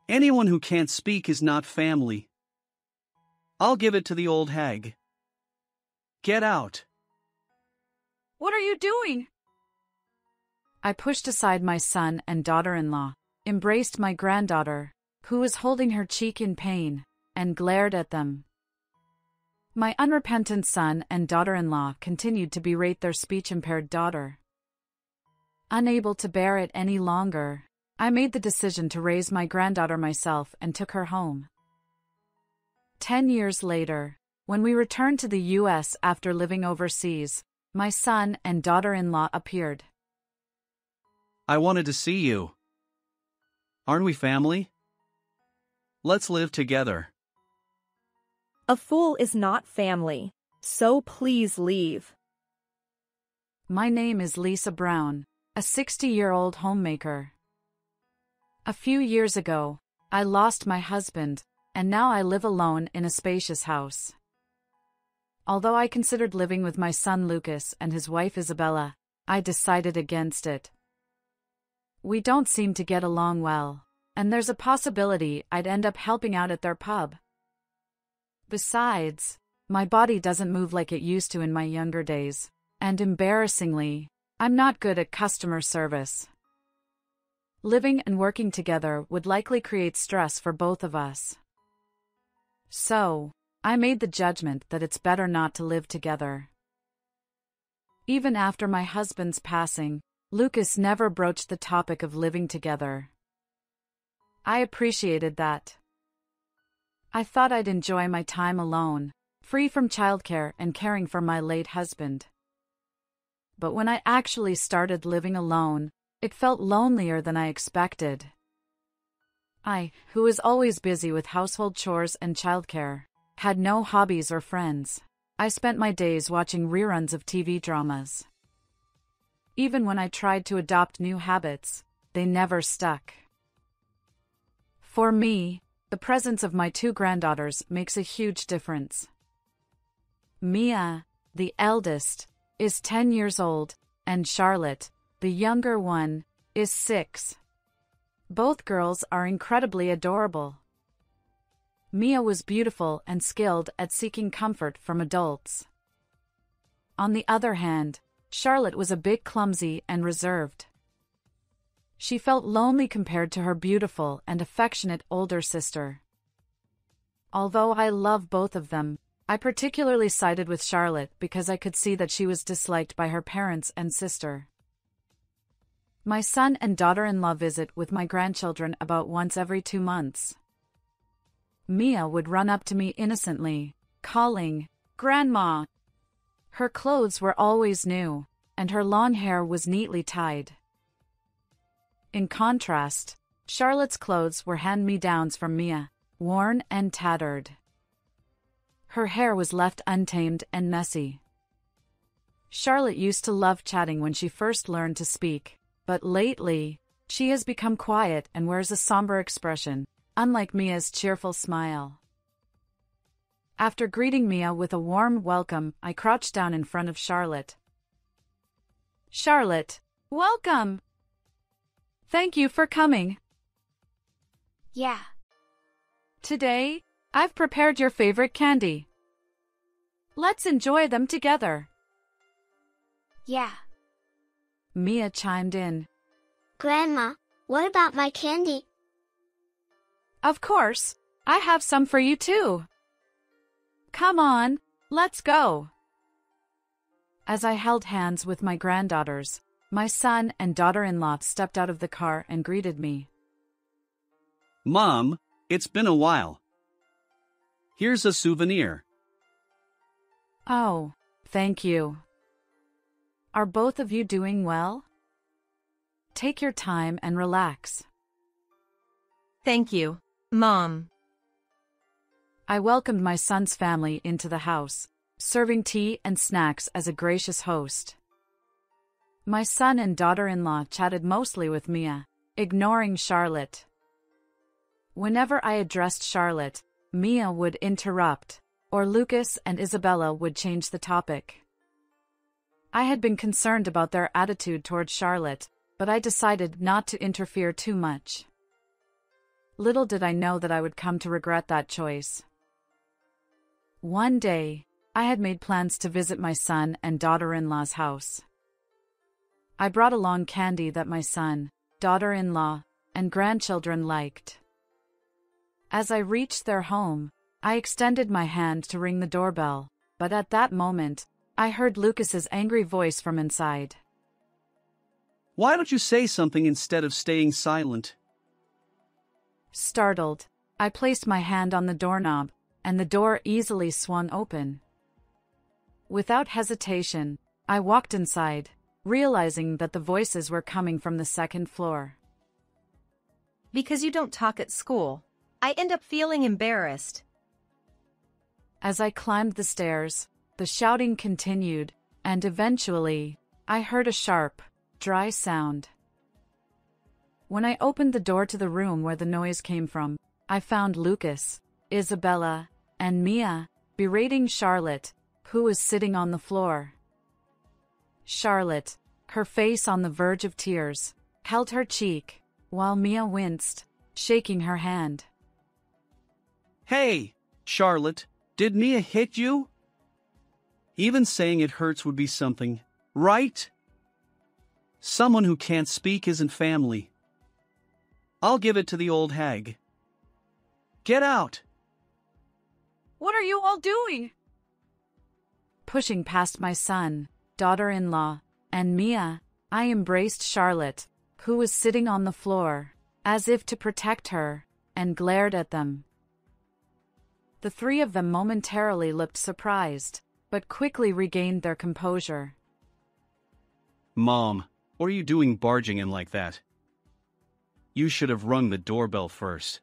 Anyone who can't speak is not family. I'll give it to the old hag. Get out. What are you doing? I pushed aside my son and daughter-in-law, embraced my granddaughter, who was holding her cheek in pain, and glared at them. My unrepentant son and daughter-in-law continued to berate their speech-impaired daughter. Unable to bear it any longer, I made the decision to raise my granddaughter myself and took her home. 10 years later, when we returned to the U.S. after living overseas, my son and daughter-in-law appeared. I wanted to see you. Aren't we family? Let's live together. A fool is not family, so please leave. My name is Lisa Brown, a 60-year-old homemaker. A few years ago, I lost my husband, and now I live alone in a spacious house. Although I considered living with my son Lucas and his wife Isabella, I decided against it. We don't seem to get along well, and there's a possibility I'd end up helping out at their pub. Besides, my body doesn't move like it used to in my younger days, and embarrassingly, I'm not good at customer service. Living and working together would likely create stress for both of us. So, I made the judgment that it's better not to live together. Even after my husband's passing, Lucas never broached the topic of living together. I appreciated that. I thought I'd enjoy my time alone, free from childcare and caring for my late husband. But when I actually started living alone, it felt lonelier than I expected. I, who was always busy with household chores and childcare, had no hobbies or friends. I spent my days watching reruns of TV dramas. Even when I tried to adopt new habits, they never stuck. For me, the presence of my two granddaughters makes a huge difference. Mia, the eldest, is 10 years old, and Charlotte, the younger one, is 6. Both girls are incredibly adorable. Mia was beautiful and skilled at seeking comfort from adults. On the other hand, Charlotte was a bit clumsy and reserved. She felt lonely compared to her beautiful and affectionate older sister. Although I love both of them, I particularly sided with Charlotte because I could see that she was disliked by her parents and sister. My son and daughter-in-law visit with my grandchildren about once every 2 months. Mia would run up to me innocently, calling, "Grandma!" Her clothes were always new, and her long hair was neatly tied. In contrast, Charlotte's clothes were hand-me-downs from Mia, worn and tattered. Her hair was left untamed and messy. Charlotte used to love chatting when she first learned to speak, but lately, she has become quiet and wears a somber expression, unlike Mia's cheerful smile. After greeting Mia with a warm welcome, I crouched down in front of Charlotte. "Charlotte, welcome! Thank you for coming." Yeah. "Today, I've prepared your favorite candy. Let's enjoy them together." Yeah. Mia chimed in. Grandma, what about my candy? "Of course, I have some for you too. Come on, let's go." As I held hands with my granddaughters, my son and daughter-in-law stepped out of the car and greeted me. Mom, it's been a while. Here's a souvenir. Oh, thank you. Are both of you doing well? Take your time and relax. Thank you, Mom. I welcomed my son's family into the house, serving tea and snacks as a gracious host. My son and daughter-in-law chatted mostly with Mia, ignoring Charlotte. Whenever I addressed Charlotte, Mia would interrupt, or Lucas and Isabella would change the topic. I had been concerned about their attitude toward Charlotte, but I decided not to interfere too much. Little did I know that I would come to regret that choice. One day, I had made plans to visit my son and daughter-in-law's house. I brought along candy that my son, daughter-in-law, and grandchildren liked. As I reached their home, I extended my hand to ring the doorbell, but at that moment, I heard Lucas's angry voice from inside. Why don't you say something instead of staying silent? Startled, I placed my hand on the doorknob, and the door easily swung open. Without hesitation, I walked inside, realizing that the voices were coming from the second floor. Because you don't talk at school, I end up feeling embarrassed. As I climbed the stairs, the shouting continued, and eventually, I heard a sharp, dry sound. When I opened the door to the room where the noise came from, I found Lucas, Isabella, and Mia berating Charlotte, who was sitting on the floor. Charlotte, her face on the verge of tears, held her cheek, while Mia winced, shaking her hand. Hey, Charlotte, did Mia hit you? Even saying it hurts would be something, right? Someone who can't speak isn't family. I'll give it to the old hag. Get out! What are you all doing? Pushing past my son, daughter-in-law, and Mia, I embraced Charlotte, who was sitting on the floor, as if to protect her, and glared at them. The three of them momentarily looked surprised, but quickly regained their composure. Mom, what are you doing barging in like that? You should have rung the doorbell first.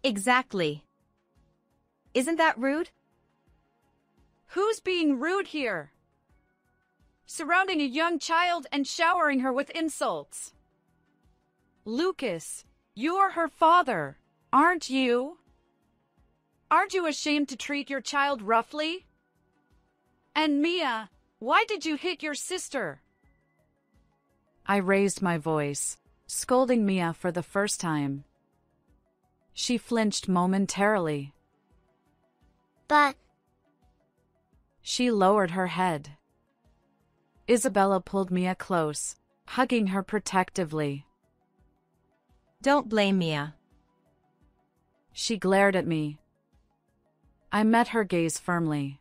Exactly. Isn't that rude? Who's being rude here? Surrounding a young child and showering her with insults. Lucas, you're her father, aren't you? Aren't you ashamed to treat your child roughly? And Mia, why did you hit your sister? I raised my voice, scolding Mia for the first time. She flinched momentarily. But She lowered her head. Isabella pulled Mia close, hugging her protectively. Don't blame Mia. She glared at me. I met her gaze firmly.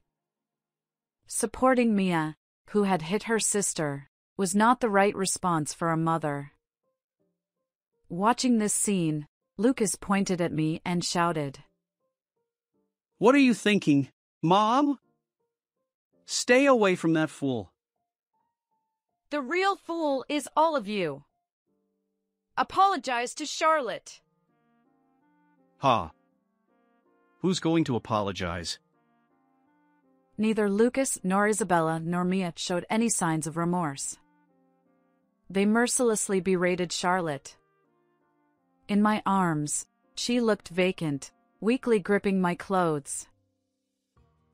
Supporting Mia, who had hit her sister, was not the right response for a mother. Watching this scene, Lucas pointed at me and shouted. What are you thinking, Mom? Stay away from that fool. The real fool is all of you. Apologize to Charlotte. Ha. Who's going to apologize? Neither Lucas nor Isabella nor Mia showed any signs of remorse. They mercilessly berated Charlotte. In my arms, she looked vacant, weakly gripping my clothes.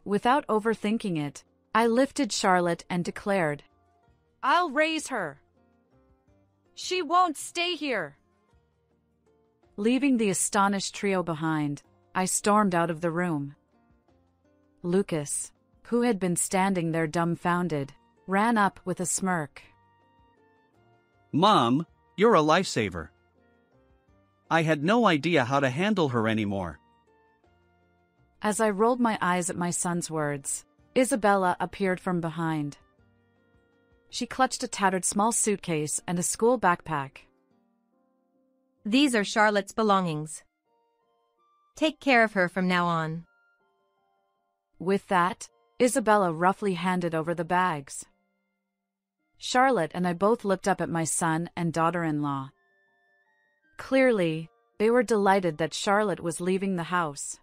Without overthinking it, I lifted Charlotte and declared, I'll raise her. She won't stay here. Leaving the astonished trio behind, I stormed out of the room. Lucas, who had been standing there dumbfounded, ran up with a smirk. Mom, you're a lifesaver. I had no idea how to handle her anymore. As I rolled my eyes at my son's words, Isabella appeared from behind. She clutched a tattered small suitcase and a school backpack. These are Charlotte's belongings. Take care of her from now on. With that, Isabella roughly handed over the bags. Charlotte and I both looked up at my son and daughter-in-law. Clearly, they were delighted that Charlotte was leaving the house.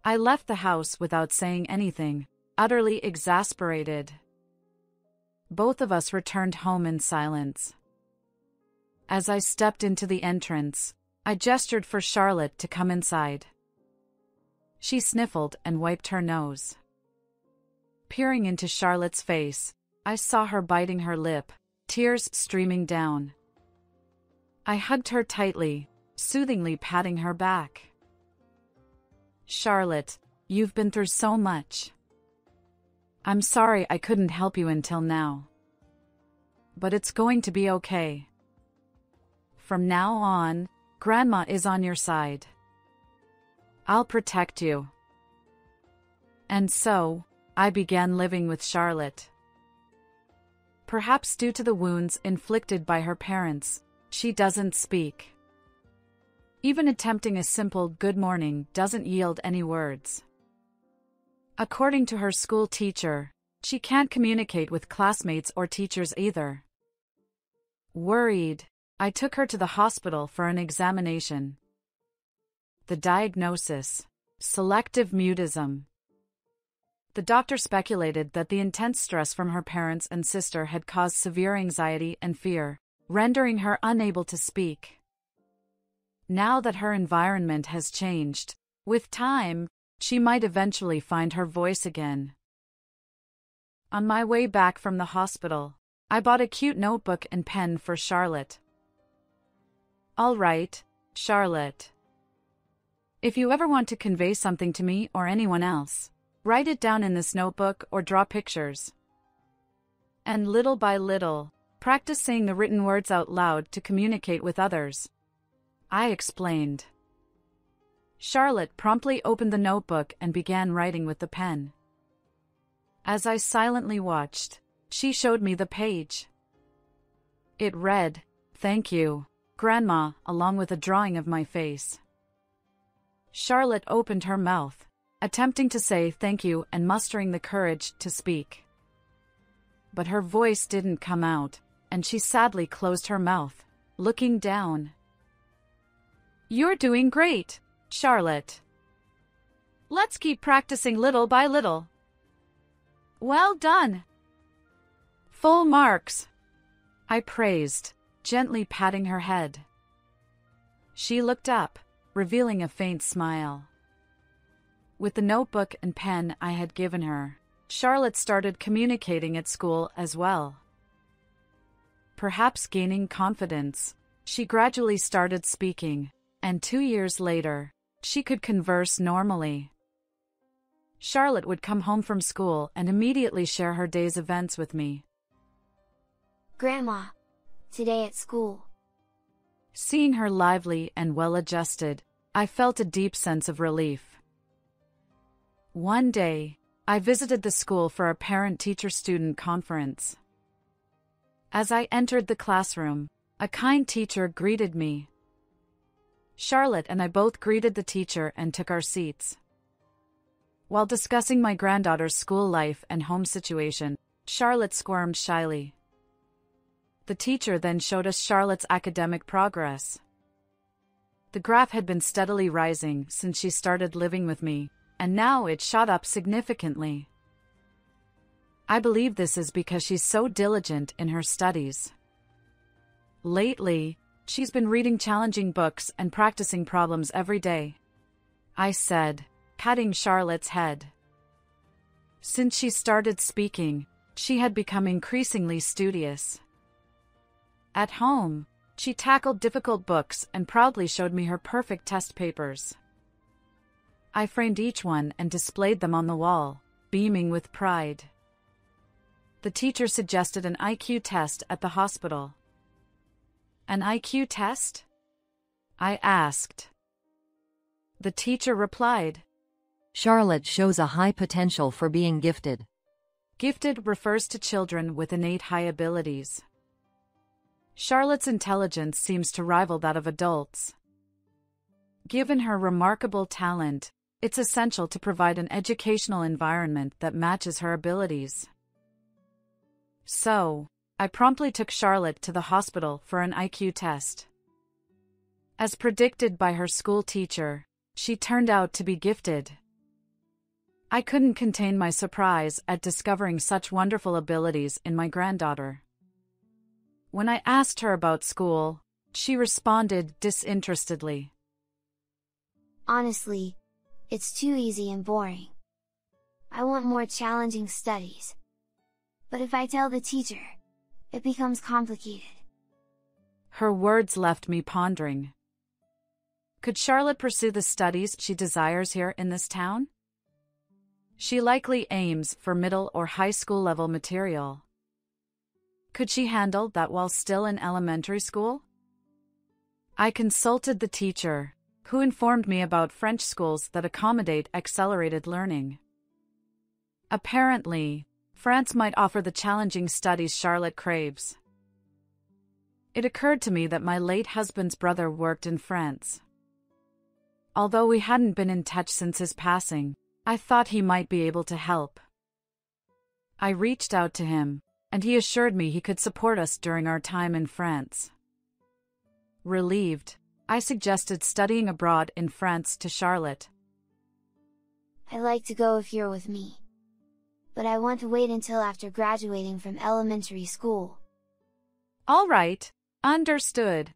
I left the house without saying anything, utterly exasperated. Both of us returned home in silence. As I stepped into the entrance, I gestured for Charlotte to come inside. She sniffled and wiped her nose. Peering into Charlotte's face, I saw her biting her lip, tears streaming down. I hugged her tightly, soothingly patting her back. Charlotte, you've been through so much. I'm sorry I couldn't help you until now. But it's going to be okay. From now on, Grandma is on your side. I'll protect you. And so, I began living with Charlotte. Perhaps due to the wounds inflicted by her parents, she doesn't speak. Even attempting a simple good morning doesn't yield any words. According to her school teacher, she can't communicate with classmates or teachers either. Worried, I took her to the hospital for an examination. The diagnosis: selective mutism. The doctor speculated that the intense stress from her parents and sister had caused severe anxiety and fear, rendering her unable to speak. Now that her environment has changed, with time, she might eventually find her voice again. On my way back from the hospital, I bought a cute notebook and pen for Charlotte. All right, Charlotte. If you ever want to convey something to me or anyone else, write it down in this notebook or draw pictures. And little by little, practice saying the written words out loud to communicate with others. I explained. Charlotte promptly opened the notebook and began writing with the pen. As I silently watched, she showed me the page. It read, "Thank you, Grandma," along with a drawing of my face. Charlotte opened her mouth, attempting to say thank you and mustering the courage to speak. But her voice didn't come out, and she sadly closed her mouth, looking down. "You're doing great, Charlotte. Let's keep practicing little by little. Well done. Full marks," I praised, gently patting her head. She looked up, revealing a faint smile. With the notebook and pen I had given her, Charlotte started communicating at school as well. Perhaps gaining confidence, she gradually started speaking, and 2 years later, she could converse normally. Charlotte would come home from school and immediately share her day's events with me. "Grandma, today at school." Seeing her lively and well-adjusted, I felt a deep sense of relief. One day, I visited the school for a parent-teacher-student conference. As I entered the classroom, a kind teacher greeted me. Charlotte and I both greeted the teacher and took our seats. While discussing my granddaughter's school life and home situation, Charlotte squirmed shyly. The teacher then showed us Charlotte's academic progress. The graph had been steadily rising since she started living with me, and now it shot up significantly. I believe this is because she's so diligent in her studies. Lately, she's been reading challenging books and practicing problems every day, I said, patting Charlotte's head. Since she started speaking, she had become increasingly studious. At home, she tackled difficult books and proudly showed me her perfect test papers. I framed each one and displayed them on the wall, beaming with pride. The teacher suggested an IQ test at the hospital. "An IQ test?" I asked. The teacher replied, "Charlotte shows a high potential for being gifted." Gifted refers to children with innate high abilities. Charlotte's intelligence seems to rival that of adults. Given her remarkable talent, it's essential to provide an educational environment that matches her abilities. So, I promptly took Charlotte to the hospital for an IQ test. As predicted by her school teacher, she turned out to be gifted. I couldn't contain my surprise at discovering such wonderful abilities in my granddaughter. When I asked her about school, she responded disinterestedly. "Honestly, it's too easy and boring. I want more challenging studies. But if I tell the teacher, it becomes complicated." Her words left me pondering. Could Charlotte pursue the studies she desires here in this town? She likely aims for middle or high school level material. Could she handle that while still in elementary school? I consulted the teacher, who informed me about French schools that accommodate accelerated learning. Apparently, France might offer the challenging studies Charlotte craves. It occurred to me that my late husband's brother worked in France. Although we hadn't been in touch since his passing, I thought he might be able to help. I reached out to him, and he assured me he could support us during our time in France. Relieved, I suggested studying abroad in France to Charlotte. I'd like to go if you're with me. But I want to wait until after graduating from elementary school. All right, understood.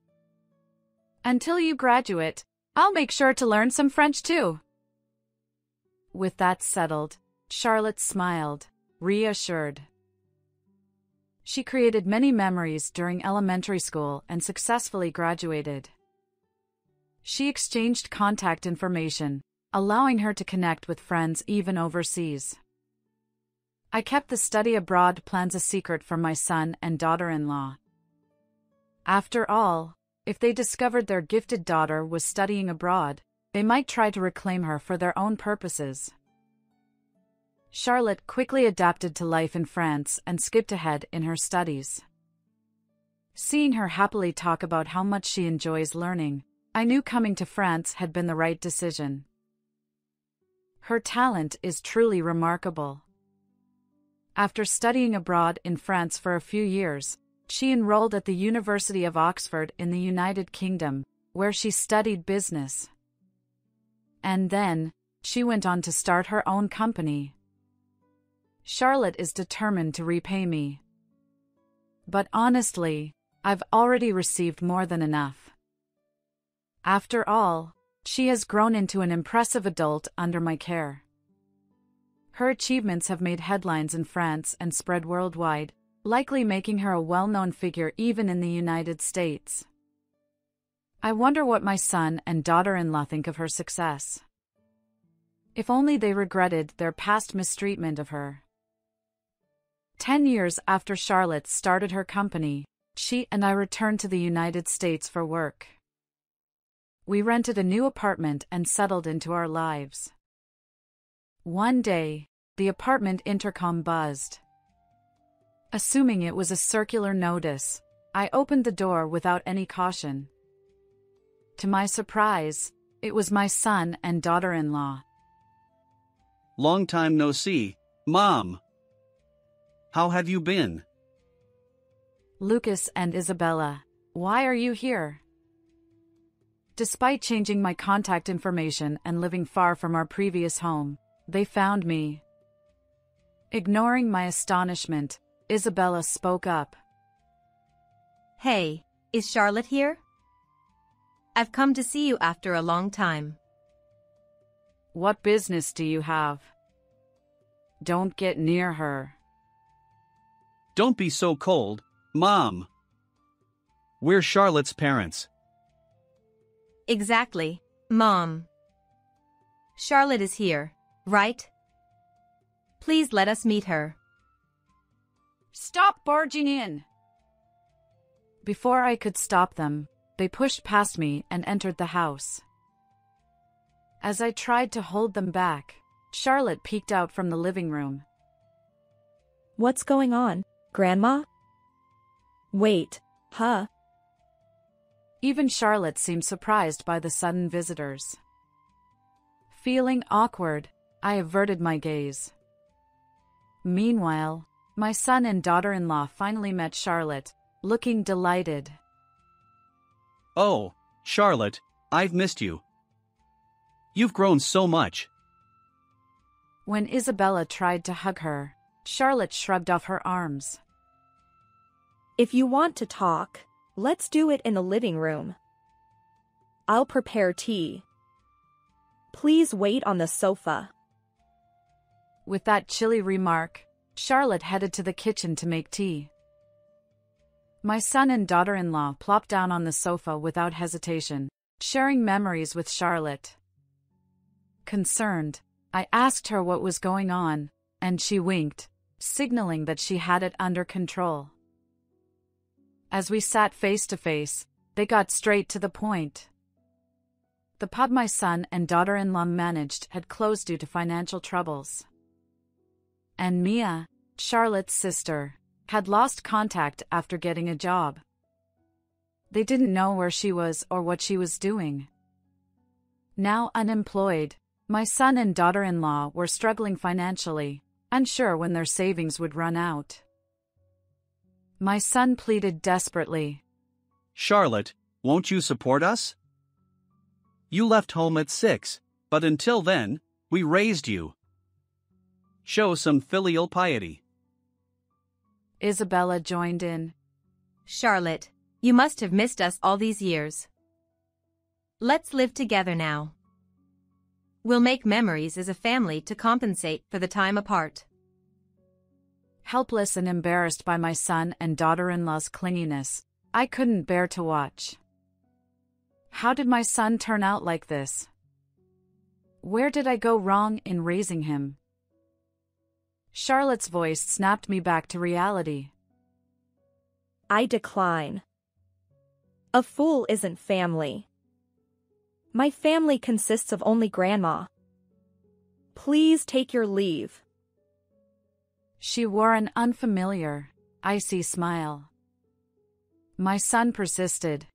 Until you graduate, I'll make sure to learn some French too. With that settled, Charlotte smiled, reassured. She created many memories during elementary school and successfully graduated. She exchanged contact information, allowing her to connect with friends even overseas. I kept the study abroad plans a secret from my son and daughter-in-law. After all, if they discovered their gifted daughter was studying abroad, they might try to reclaim her for their own purposes. Charlotte quickly adapted to life in France and skipped ahead in her studies. Seeing her happily talk about how much she enjoys learning, I knew coming to France had been the right decision. Her talent is truly remarkable. After studying abroad in France for a few years, she enrolled at the University of Oxford in the United Kingdom, where she studied business. And then, she went on to start her own company. Charlotte is determined to repay me. But honestly, I've already received more than enough. After all, she has grown into an impressive adult under my care. Her achievements have made headlines in France and spread worldwide, likely making her a well-known figure even in the United States. I wonder what my son and daughter-in-law think of her success. If only they regretted their past mistreatment of her. 10 years after Charlotte started her company, she and I returned to the United States for work. We rented a new apartment and settled into our lives. One day, the apartment intercom buzzed. Assuming it was a circular notice, I opened the door without any caution. To my surprise, it was my son and daughter-in-law. Long time no see, Mom. How have you been? Lucas and Isabella, why are you here? Despite changing my contact information and living far from our previous home, they found me. Ignoring my astonishment, Isabella spoke up. Hey, is Charlotte here? I've come to see you after a long time. What business do you have? Don't get near her. Don't be so cold, Mom. We're Charlotte's parents. Exactly, Mom. Charlotte is here, right? Please let us meet her. Stop barging in! Before I could stop them, they pushed past me and entered the house. As I tried to hold them back, Charlotte peeked out from the living room. What's going on, Grandma? Wait, huh? Even Charlotte seemed surprised by the sudden visitors. Feeling awkward, I averted my gaze. Meanwhile, my son and daughter-in-law finally met Charlotte, looking delighted. Oh, Charlotte, I've missed you. You've grown so much. When Isabella tried to hug her, Charlotte shrugged off her arms. If you want to talk, let's do it in the living room. I'll prepare tea. Please wait on the sofa. With that chilly remark, Charlotte headed to the kitchen to make tea. My son and daughter-in-law plopped down on the sofa without hesitation, sharing memories with Charlotte. Concerned, I asked her what was going on, and she winked, signaling that she had it under control. As we sat face to face, they got straight to the point. The pub my son and daughter-in-law managed had closed due to financial troubles. And Mia, Charlotte's sister, had lost contact after getting a job. They didn't know where she was or what she was doing. Now unemployed, my son and daughter-in-law were struggling financially, unsure when their savings would run out. My son pleaded desperately. Charlotte, won't you support us? You left home at 6, but until then, we raised you. Show some filial piety. Isabella joined in. Charlotte, you must have missed us all these years. Let's live together now. We'll make memories as a family to compensate for the time apart. Helpless and embarrassed by my son and daughter-in-law's clinginess, I couldn't bear to watch. How did my son turn out like this? Where did I go wrong in raising him? Charlotte's voice snapped me back to reality. I decline. A fool isn't family. My family consists of only Grandma. Please take your leave. She wore an unfamiliar, icy smile. My son persisted.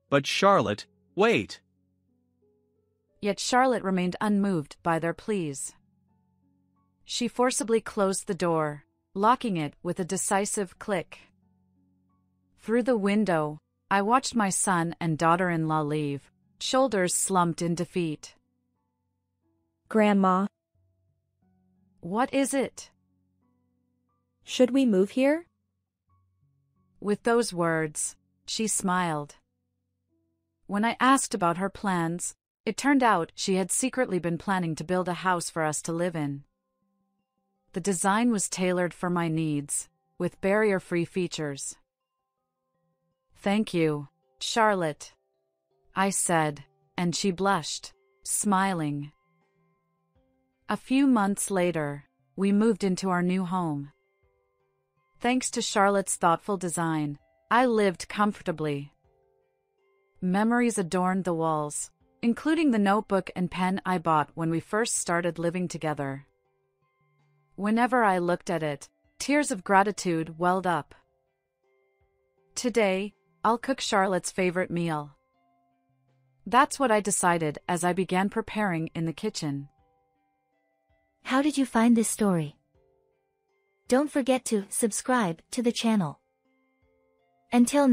But Charlotte, wait. Yet Charlotte remained unmoved by their pleas. She forcibly closed the door, locking it with a decisive click. Through the window, I watched my son and daughter-in-law leave, shoulders slumped in defeat. Grandma, What is it? should we move here? With those words, she smiled. When I asked about her plans, it turned out she had secretly been planning to build a house for us to live in. The design was tailored for my needs, with barrier-free features. Thank you, Charlotte, I said, and she blushed, smiling. A few months later, we moved into our new home. Thanks to Charlotte's thoughtful design, I lived comfortably. Memories adorned the walls, including the notebook and pen I bought when we first started living together. Whenever I looked at it, tears of gratitude welled up. Today, I'll cook Charlotte's favorite meal. That's what I decided as I began preparing in the kitchen. How did you find this story? Don't forget to subscribe to the channel. Until